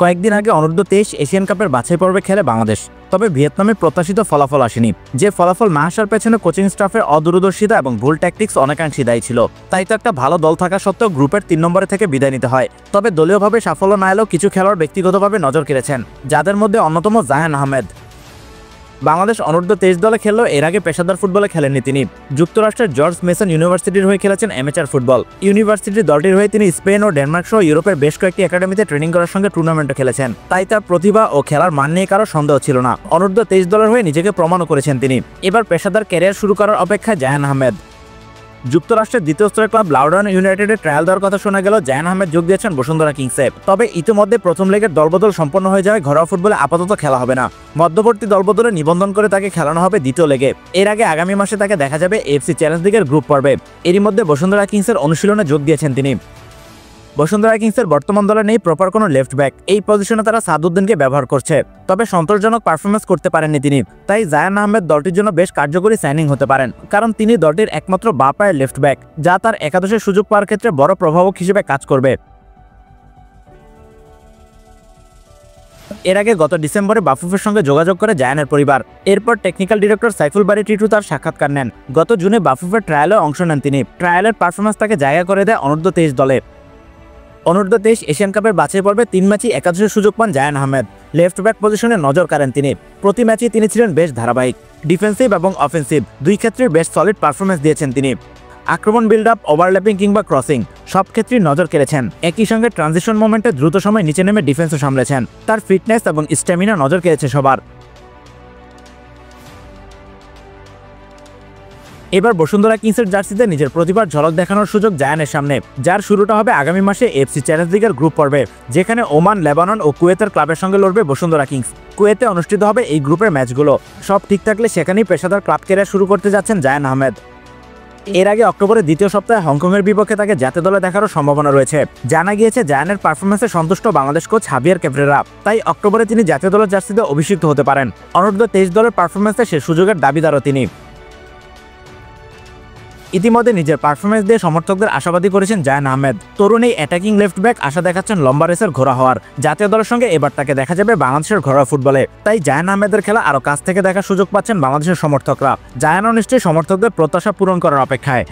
কয়েকদিন আগে অনূর্ধ্ব-23 এশিয়ান কাপের বাছাই পর্বে খেলে বাংলাদেশ। তবে ভিয়েতনামে প্রত্যাশিত ফলাফল আসেনি। যে ফলাফল না আসার পেছনে কোচিং স্টাফের অদূরদর্শিতা এবং ভুল ট্যাকটিক্স অনেকাংশই দায়ী ছিল। তাই তো একটা ভালো দল থাকা সত্ত্বেও গ্রুপের 3 নম্বরে থেকে বিদায় নিতে হয়। তবে দলীয়ভাবে সাফল্য না এলেও কিছু খেলোয়াড় ব্যক্তিগতভাবে নজর কেড়েছেন, যাদের মধ্যে অন্যতম জায়ান আহমেদ। বাংলাদেশ অনূর্ধ্ব-23 দলে খেললেও এর আগে পেশাদার ফুটবলে খেলেননি তিনি। যুক্তরাষ্ট্রের জর্জ মেসন ইউনিভার্সিটির হয়ে খেলেছেন অ্যামেচার ফুটবল। ইউনিভার্সিটির দলটির হয়ে তিনি স্পেন ও ডেনমার্ক সহ ইউরোপের বেশ কয়েকটি একাডেমিতে ট্রেনিং করার সঙ্গে টুর্নামেন্টও খেলেছেন। তাই তার প্রতিভা ও খেলার মান নিয়ে কারো সন্দেহ ছিল না। অনূর্ধ্ব-23 দলের হয়ে নিজেকে প্রমাণও করেছেন তিনি। এবার পেশাদার ক্যারিয়ার শুরু করার অপেক্ষায় জায়ান আহমেদ। যুক্তরাষ্ট্রের দ্বিতীয় স্তরের ক্লাব লাউডন ইউনাইটেডের ট্রায়াল দেওয়ার কথা শোনা গেল জায়ান আহমেদ যোগ দিয়েছেন বসুন্ধরা কিংসে। তবে ইতিমধ্যে প্রথম লেগের দলবদল সম্পন্ন হয়ে যাওয়ায় ঘরোয়া ফুটবলে আপাতত খেলা হবে না। মধ্যবর্তী দলবদলে নিবন্ধন করে তাকে খেলানো হবে দ্বিতীয় লেগে। এর আগে আগামী মাসে তাকে দেখা যাবে এএফসি চ্যালেঞ্জ লিগের গ্রুপ পর্বে। এরই মধ্যে বসুন্ধরা কিংসের অনুশীলনে যোগ দিয়েছেন তিনি। বসুন্ধরা কিংসের বর্তমান দলে নেই প্রপার কোনো লেফট ব্যাক। এই পজিশনে তারা সাদউদ্দিনকে ব্যবহার করছে। তবে সন্তোষজনক পারফরমেন্স করতে পারেননি তিনি। তাই জায়ান আহমেদ দলটির জন্য বেশ কার্যকরী সাইনিং হতে পারেন, কারণ তিনি দলটির একমাত্র বাঁ পায়ের লেফট ব্যাক, যা তার একাদশের সুযোগ পাওয়ার ক্ষেত্রে বড় প্রভাবক হিসেবে কাজ করবে। এর আগে গত ডিসেম্বরে বাফুফের সঙ্গে যোগাযোগ করে জায়ানের পরিবার। এরপর টেকনিক্যাল ডিরেক্টর সাইফুল বারী টিটু তার সাক্ষাৎকার নেন। গত জুনে বাফুফের ট্রায়ালে অংশ নেন তিনি। ট্রায়ালের পারফরমেন্স তাকে জায়গা করে দেয় অনূর্ধ্ব-23 দলে। অনূর্ধ্ব-23 এশিয়ান কাপের বাছাই পর্বে 3 ম্যাচই একাদশের সুযোগ পান জায়ান আহমেদ। লেফট ব্যাক পজিশনে নজর কাড়েন তিনি। প্রতি ম্যাচেই তিনি ছিলেন বেশ ধারাবাহিক। ডিফেন্সিভ এবং অফেন্সিভ দুই ক্ষেত্রেই বেশ সলিড পারফরমেন্স দিয়েছেন তিনি। আক্রমণ, বিল্ড আপ, ওভারল্যাপিং কিংবা ক্রসিং সব ক্ষেত্রেই নজর কেড়েছেন। একই সঙ্গে ট্রানজিশন মোমেন্টে দ্রুত সময় নিচে নেমে ডিফেন্সও সামলেছেন। তার ফিটনেস এবং স্ট্যামিনা নজর কেড়েছে সবার। এবার বসুন্ধরা কিংসের জার্সিতে নিজের প্রতিভার ঝলক দেখানোর সুযোগ জায়ানের সামনে, যার শুরুটা হবে আগামী মাসে এএফসি চ্যালেঞ্জ লিগের গ্রুপ পর্বে, যেখানে ওমান, লেবানন ও কুয়েতের ক্লাবের সঙ্গে লড়বে বসুন্ধরা কিংস। কুয়েতে অনুষ্ঠিত হবে এই গ্রুপের ম্যাচগুলো। সব ঠিক থাকলে সেখানেই পেশাদার ক্লাব ক্যারিয়ার শুরু করতে যাচ্ছেন জায়ান আহমেদ। এর আগে অক্টোবরের দ্বিতীয় সপ্তাহে হংকংয়ের বিপক্ষে তাকে জাতীয় দলে দেখারও সম্ভাবনা রয়েছে। জানা গিয়েছে জায়ানের পারফরমেন্সে সন্তুষ্ট বাংলাদেশ কোচ হাভিয়ার ক্যাব্রেরা। তাই অক্টোবরে তিনি জাতীয় দলের জার্সিতে অভিষিক্ত হতে পারেন। অনূর্ধ্ব-23 দলের পারফরমেন্সে সে সুযোগের দাবিদারও তিনি। ইতিমধ্যে নিজের পারফরমেন্স দিয়ে সমর্থকদের আশাবাদী করেছেন জায়ান আহমেদ। তরুণ এই অ্যাটাকিং লেফট ব্যাক আশা দেখাচ্ছেন লম্বা রেসের ঘোড়া হওয়ার। জাতীয় দলের সঙ্গে এবার তাকে দেখা যাবে বাংলাদেশের ঘরোয়া ফুটবলে। তাই জায়ান আহমেদের খেলা আরও কাছ থেকে দেখার সুযোগ পাচ্ছেন বাংলাদেশের সমর্থকরা। জায়ানও নিশ্চয়ই সমর্থকদের প্রত্যাশা পূরণ করার অপেক্ষায়।